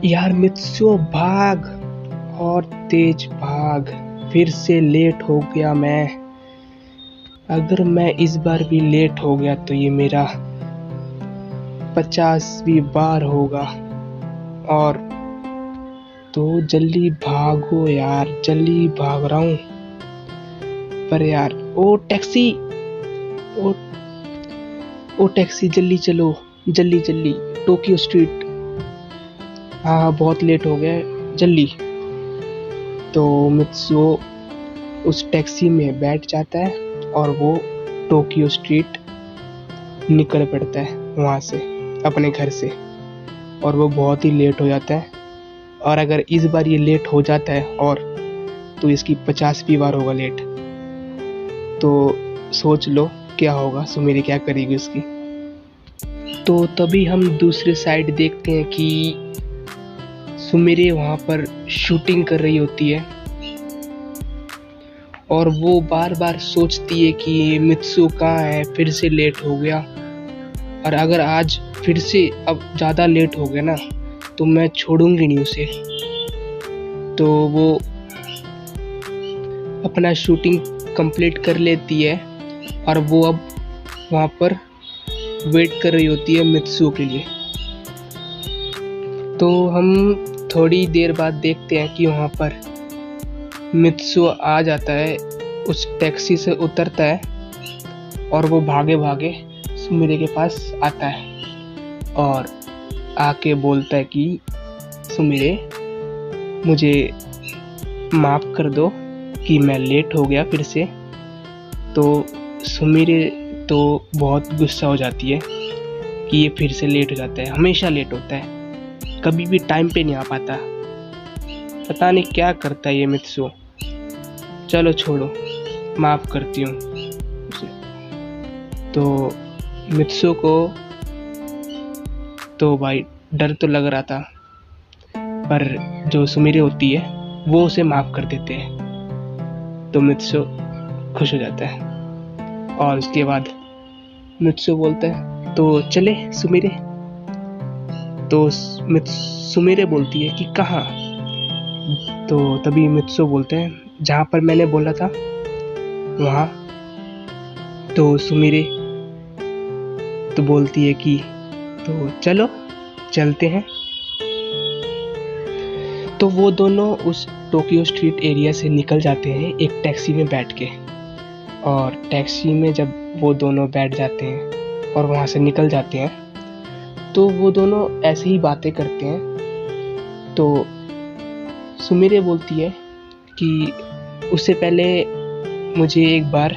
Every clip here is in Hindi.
यार मित्सुओ भाग, और तेज भाग। फिर से लेट हो गया मैं। अगर मैं इस बार भी लेट हो गया तो ये मेरा 50वीं बार होगा। और तो जल्दी भागो यार, जल्दी भाग रहा हूँ। पर यार ओ टैक्सी, ओ ओ टैक्सी जल्दी चलो, जल्दी जल्दी, टोक्यो स्ट्रीट। हाँ बहुत लेट हो गया है, जल्दी। तो मित्सुओ उस टैक्सी में बैठ जाता है और वो टोक्यो स्ट्रीट निकल पड़ता है वहाँ से, अपने घर से। और वो बहुत ही लेट हो जाता है। और अगर इस बार ये लेट हो जाता है और तो इसकी 50वीं बार होगा लेट। तो सोच लो क्या होगा, सुमेरी क्या करेगी उसकी। तो तभी हम दूसरे साइड देखते हैं कि सुमेरी वहाँ पर शूटिंग कर रही होती है। और वो बार बार सोचती है कि मित्सुओ कहाँ है, फिर से लेट हो गया। और अगर आज फिर से अब ज़्यादा लेट हो गया ना तो मैं छोड़ूंगी नहीं उसे। तो वो अपना शूटिंग कंप्लीट कर लेती है और वो अब वहाँ पर वेट कर रही होती है मित्सुओ के लिए। तो हम थोड़ी देर बाद देखते हैं कि वहाँ पर मित्सुओ आ जाता है, उस टैक्सी से उतरता है और वो भागे भागे सुमिरे के पास आता है और आके बोलता है कि सुमिरे मुझे माफ़ कर दो कि मैं लेट हो गया फिर से। तो सुमिरे तो बहुत गुस्सा हो जाती है कि ये फिर से लेट हो जाता है, हमेशा लेट होता है, कभी भी टाइम पे नहीं आ पाता। पता नहीं क्या करता है ये मित्सुओ। चलो छोड़ो, माफ़ करती हूँ उसे। तो मित्सुओ को तो भाई डर तो लग रहा था, पर जो सुमिरे होती है वो उसे माफ़ कर देते हैं। तो मित्सुओ खुश हो जाता है और उसके बाद मित्सुओ बोलता है तो चले सुमिरे। तो सुमिरे बोलती है कि कहाँ। तो तभी मित्सुओ बोलते हैं जहाँ पर मैंने बोला था वहाँ। तो सुमिरे तो बोलती है कि तो चलो चलते हैं। तो वो दोनों उस टोक्यो स्ट्रीट एरिया से निकल जाते हैं एक टैक्सी में बैठ के। और टैक्सी में जब वो दोनों बैठ जाते हैं और वहाँ से निकल जाते हैं तो वो दोनों ऐसे ही बातें करते हैं। तो सुमिरे बोलती है कि उससे पहले मुझे एक बार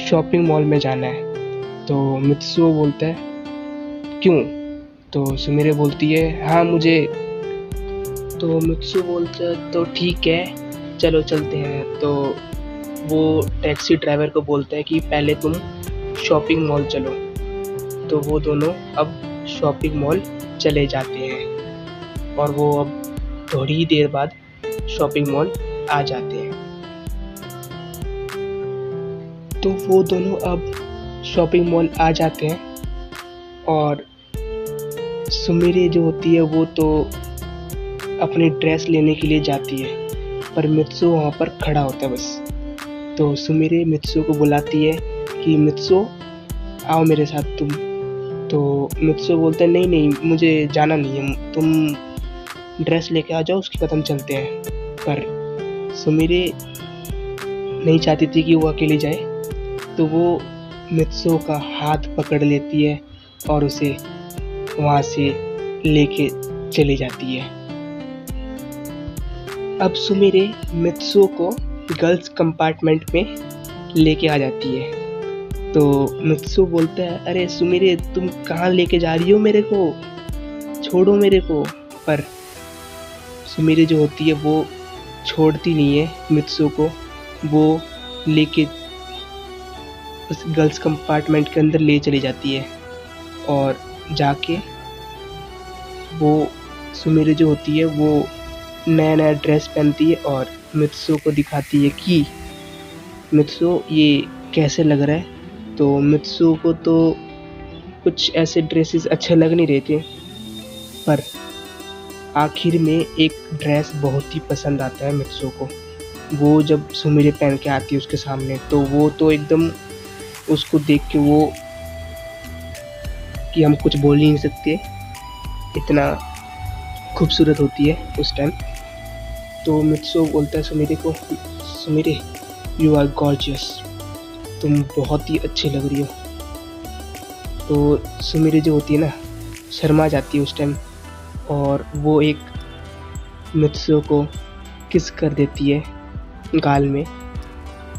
शॉपिंग मॉल में जाना है। तो मित्सुओ बोलता है क्यों। तो सुमिरे बोलती है हाँ मुझे। तो मित्सुओ बोलता है तो ठीक है चलो चलते हैं। तो वो टैक्सी ड्राइवर को बोलता है कि पहले तुम शॉपिंग मॉल चलो। तो वो दोनों अब शॉपिंग मॉल चले जाते हैं और वो अब थोड़ी देर बाद शॉपिंग मॉल आ जाते हैं। तो वो दोनों अब शॉपिंग मॉल आ जाते हैं और सुमिरे जो होती है वो तो अपनी ड्रेस लेने के लिए जाती है, पर मित्सुओ वहाँ पर खड़ा होता है बस। तो सुमिरे मित्सुओ को बुलाती है कि मित्सुओ आओ मेरे साथ तुम। तो मित्सुओ बोलता है नहीं नहीं मुझे जाना नहीं है, तुम ड्रेस लेके आ जाओ, उसके बाद हम चलते हैं। पर सुमिरे नहीं चाहती थी कि वो अकेले जाए। तो वो मित्सुओ का हाथ पकड़ लेती है और उसे वहाँ से लेके चली जाती है। अब सुमिरे मित्सुओ को गर्ल्स कंपार्टमेंट में लेके आ जाती है। तो मित्सुओ बोलता है अरे सुमिरे तुम कहाँ लेके जा रही हो मेरे को, छोड़ो मेरे को। पर सुमिरे जो होती है वो छोड़ती नहीं है मित्सुओ को, वो लेके उस गर्ल्स कंपार्टमेंट के अंदर ले चली जाती है और जाके वो सुमिरे जो होती है वो नया नया ड्रेस पहनती है और मित्सु को दिखाती है कि मित्सु ये कैसे लग रहा है। तो मित्सु को तो कुछ ऐसे ड्रेसेस अच्छे लग नहीं रहे थे, पर आखिर में एक ड्रेस बहुत ही पसंद आता है मित्सु को। वो जब सुमिरे पहन के आती है उसके सामने, तो वो तो एकदम उसको देख के वो कि हम कुछ बोल ही नहीं सकते, इतना खूबसूरत होती है उस टाइम। तो मित्सु बोलता है सुमिरे को, सुमिरे यू आर गॉर्जियस, तुम बहुत ही अच्छी लग रही हो। तो सुमिरे जो होती है ना, शर्मा जाती है उस टाइम और वो एक मित्सु को किस कर देती है गाल में।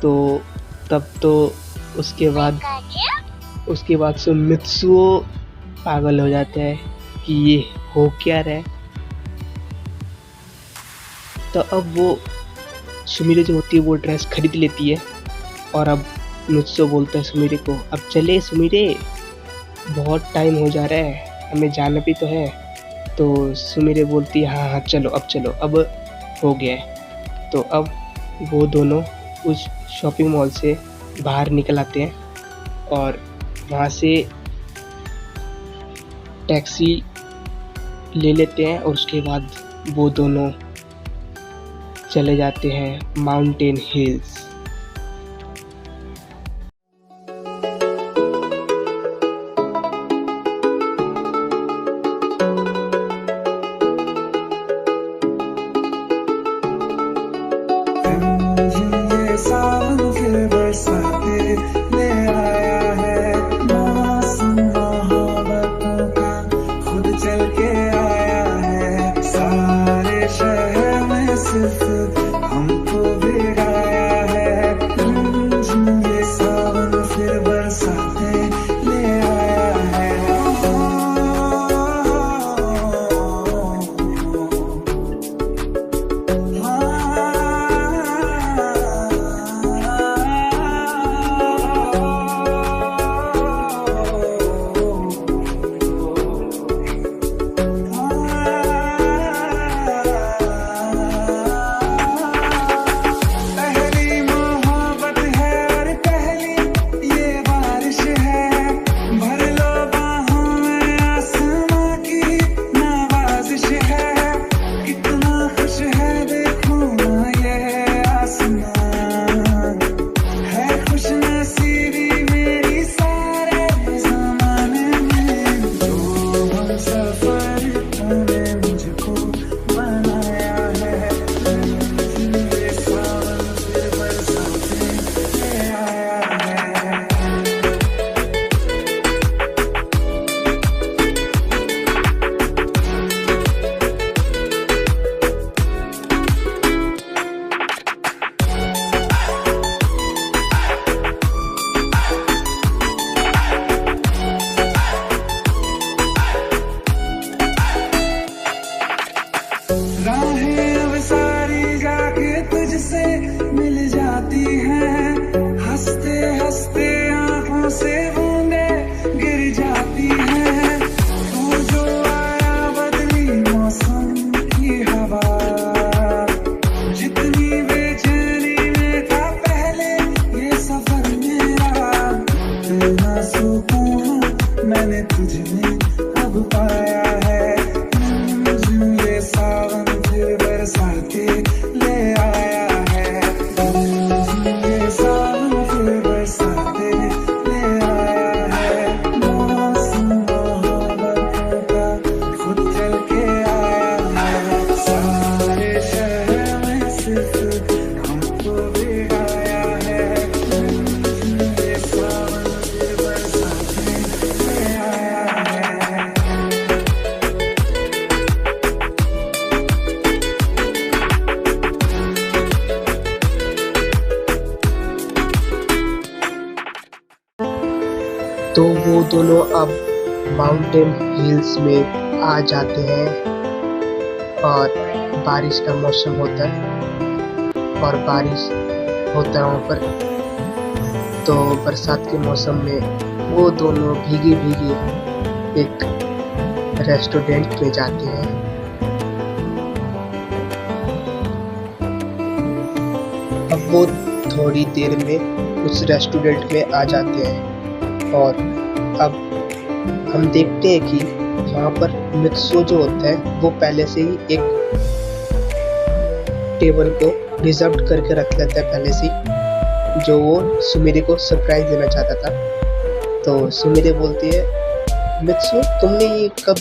तो तब तो उसके बाद सो मित्सु पागल हो जाता है कि ये हो क्या रहा है। तो अब वो सुमिरे जो होती है वो ड्रेस खरीद लेती है और अब मित्सु बोलता है सुमिरे को, अब चले सुमिरे, बहुत टाइम हो जा रहा है, हमें जाना भी तो है। तो सुमिरे बोलती है हाँ चलो, अब हो गया है। तो अब वो दोनों उस शॉपिंग मॉल से बाहर निकल आते हैं और वहाँ से टैक्सी ले लेते हैं और उसके बाद वो दोनों चले जाते हैं माउंटेन हिल्स। सावन फिर बरसाते ले आया है, मौसम मोहब्बतों का खुद चल के आया है। सारे शहर में सिर्फ हमको भिगाया है, ये सावन फिर बरसाते ले आया है। राहें अब सारी जाके तुझसे मिल जाती हैं, हंसते हंसते आंखों से बूंदे गिर जाती हैं। तू जो आया बदली मौसम की हवा, जितनी बेचैनी में था पहले ये सफर मेरा, इतना सुकून मैंने तुझमें अब पाया है। ये सावन फिर बरसाते ले आया है, ये सावन फिर बरसाते ले आया है। मौसम मोहब्बतों का खुद चल के आया है, सारे शहर में सिर्फ हमको भिगाया है। ये सावन फिर बरसाते ले आया है। तो वो दोनों अब माउंटेन हिल्स में आ जाते हैं और बारिश का मौसम होता है और बारिश होता है वहाँ पर। तो बरसात के मौसम में वो दोनों भीगे भीगे एक रेस्टोरेंट में जाते हैं। अब वो थोड़ी देर में उस रेस्टोरेंट में आ जाते हैं और अब हम देखते हैं कि वहाँ पर मित्सो जो होता है वो पहले से ही एक टेबल को रिजर्व करके रख लेता है पहले से ही, जो वो सुमिरे को सरप्राइज देना चाहता था। तो सुमिरे बोलती है, मित्सो तुमने ये कब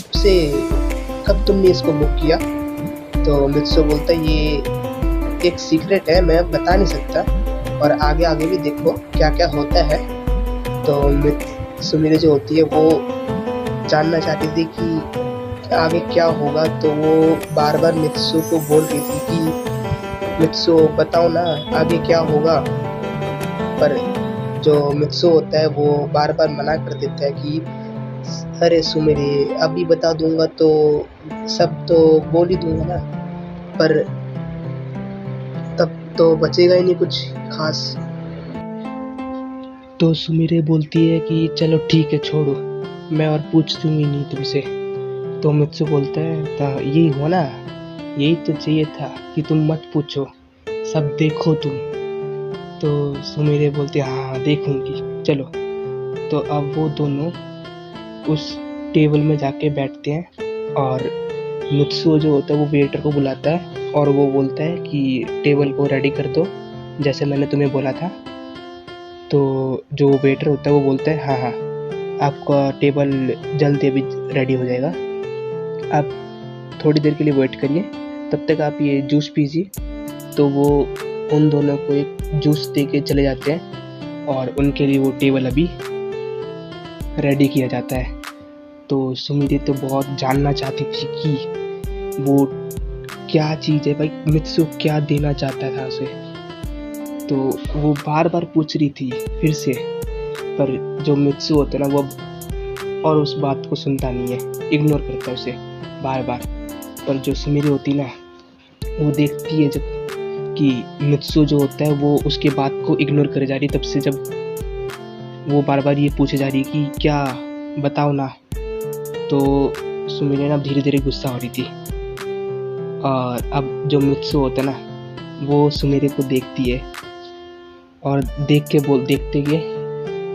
तुमने इसको बुक किया? तो मित्सो बोलता है, ये एक सीक्रेट है, मैं बता नहीं सकता, और आगे आगे भी देखो क्या क्या होता है। तो सुमिरे जो होती है वो जानना चाहती थी कि आगे क्या होगा, तो वो बार बार मित्सो को बोल रही थी कि मित्सो बताओ ना आगे क्या होगा, पर जो मित्सो होता है वो बार बार मना कर देता है कि अरे सुमिरे अभी बता दूंगा तो सब तो बोल ही दूंगा ना, पर तब तो बचेगा ही नहीं कुछ खास। तो सुमिरे बोलती है कि चलो ठीक है छोड़ो, मैं और पूछ दूंगी नहीं तुमसे। तो मित्सु बोलता है, तो यही हुआ ना, यही तो चाहिए था कि तुम मत पूछो, सब देखो तुम। तो सुमिरे बोलती है, हाँ देखूंगी चलो। तो अब वो दोनों उस टेबल में जाके बैठते हैं और मित्सु जो होता है वो वेटर को बुलाता है और वो बोलता है कि टेबल को रेडी कर दो जैसे मैंने तुम्हें बोला था। तो जो वेटर होता है वो बोलता है, हाँ हाँ आपका टेबल जल्दी अभी रेडी हो जाएगा, आप थोड़ी देर के लिए वेट करिए, तब तक आप ये जूस पीजिए। तो वो उन दोनों को एक जूस दे के चले जाते हैं और उनके लिए वो टेबल अभी रेडी किया जाता है। तो सुमिरे तो बहुत जानना चाहती थी कि वो क्या चीज़ है, भाई मित्सु क्या देना चाहता था उसे। तो वो बार बार पूछ रही थी फिर से, पर जो मित्सु होता है ना वो और उस बात को सुनता नहीं है, इग्नोर करता है उसे बार बार। पर जो सुमिरे होती ना वो देखती है जब कि मित्सु जो होता है वो उसके बात को इग्नोर करे जा रही, तब से जब वो बार बार ये पूछे जा रही कि क्या बताओ ना, तो सुमिरे ना धीरे धीरे गुस्सा हो रही थी। और अब जो मित्सु होता है ना वो सुमिरे को देखती है और देखते हुए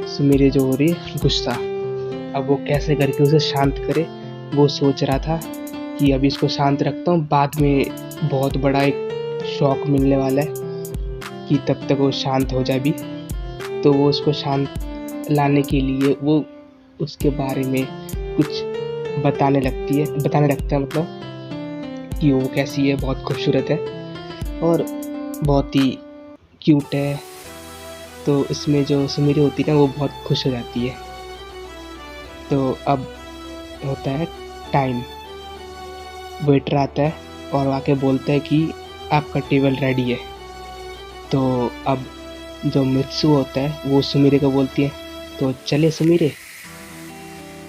सुमिरे जो हो रही है गुस्सा, अब वो कैसे करके उसे शांत करे वो सोच रहा था कि अभी इसको शांत रखता हूँ, बाद में बहुत बड़ा एक शॉक मिलने वाला है कि तब तक वो शांत हो जाए भी। तो वो उसको शांत लाने के लिए वो उसके बारे में कुछ बताने लगता है, मतलब कि वो कैसी है, बहुत खूबसूरत है और बहुत ही क्यूट है। तो इसमें जो सुमिरे होती है ना वो बहुत खुश हो जाती है। तो अब होता है टाइम, वेटर आता है और आके बोलता है कि आपका टेबल रेडी है। तो अब जो मित्सु होता है वो सुमिरे को बोलती है, तो चले सुमिरे।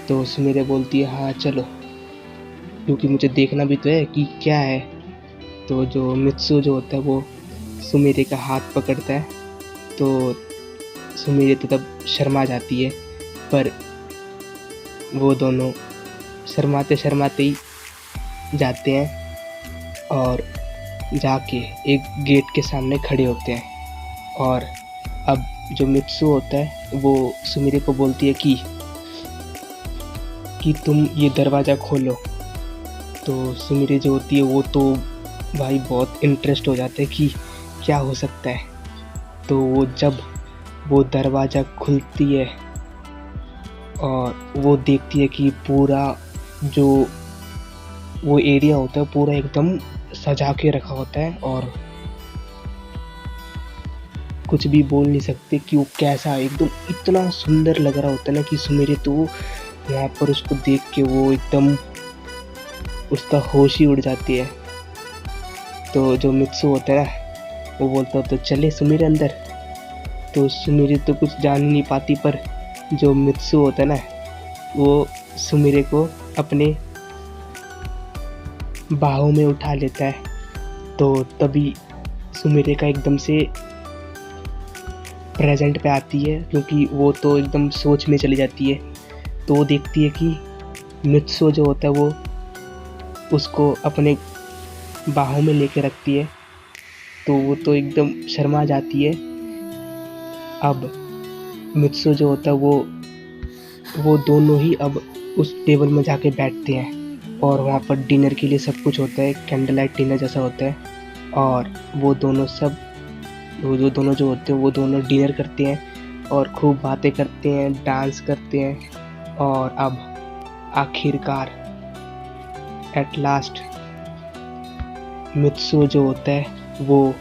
तो सुमिरे बोलती है, हाँ चलो, क्योंकि मुझे देखना भी तो है कि क्या है। तो जो मित्सु जो होता है वो सुमिरे का हाथ पकड़ता है, तो सुमिरे तो तब शर्मा जाती है, पर वो दोनों शर्माते ही जाते हैं और जाके एक गेट के सामने खड़े होते हैं। और अब जो मित्सु होता है वो सुमिरे को बोलती है कि तुम ये दरवाज़ा खोलो। तो सुमिरे जो होती है वो तो भाई बहुत इंटरेस्ट हो जाता है कि क्या हो सकता है। तो वो जब वो दरवाज़ा खुलती है और वो देखती है कि पूरा जो वो एरिया होता है पूरा एकदम सजा के रखा होता है और कुछ भी बोल नहीं सकते कि वो कैसा एकदम इतना सुंदर लग रहा होता है ना कि सुमिरे तो यहाँ पर उसको देख के वो एकदम उसका होश ही उड़ जाती है। तो जो मित्सु होता है ना वो बोलता है, तो चले सुमिरे अंदर। तो सुमिरे तो कुछ जान ही नहीं पाती, पर जो मित्सु होता है ना वो सुमिरे को अपने बाहों में उठा लेता है। तो तभी सुमिरे का एकदम से प्रेजेंट पे आती है, क्योंकि वो तो एकदम सोच में चली जाती है। तो वो देखती है कि मित्सो जो होता है वो उसको अपने बाहों में लेके रखती है, तो वो तो एकदम शर्मा जाती है। अब मित्सो जो होता है वो दोनों ही अब उस टेबल में जाके बैठते हैं और वहाँ पर डिनर के लिए सब कुछ होता है, कैंडल लाइट डिनर जैसा होता है। और वो दोनों जो होते हैं वो दोनों डिनर करते हैं और खूब बातें करते हैं, डांस करते हैं। और अब आखिरकार एट लास्ट मित्सो जो होता है वो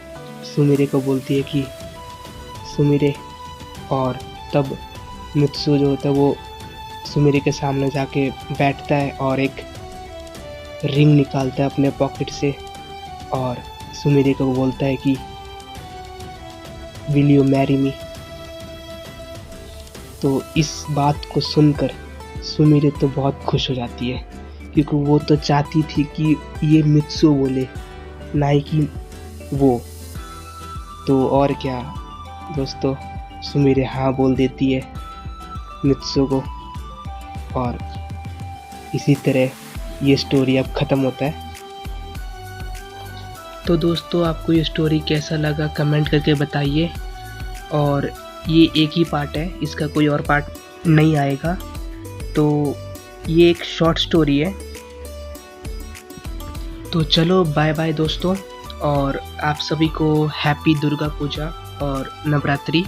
सुमिरे को बोलती है कि सुमिरे, और तब मित्सो जो होता है वो सुमिरे के सामने जाके बैठता है और एक रिंग निकालता है अपने पॉकेट से और सुमिरे को बोलता है कि विल यू मैरी मी। तो इस बात को सुनकर सुमिरे तो बहुत खुश हो जाती है, क्योंकि वो तो चाहती थी कि ये मित्सो बोले, ना ही कि वो। तो और क्या दोस्तों, सुमिरे हाँ बोल देती है मित्सो को, और इसी तरह ये स्टोरी अब ख़त्म होता है। तो दोस्तों, आपको ये स्टोरी कैसा लगा कमेंट करके बताइए। और ये एक ही पार्ट है, इसका कोई और पार्ट नहीं आएगा। तो ये एक शॉर्ट स्टोरी है। तो चलो बाय बाय दोस्तों, और आप सभी को हैप्पी दुर्गा पूजा और नवरात्रि।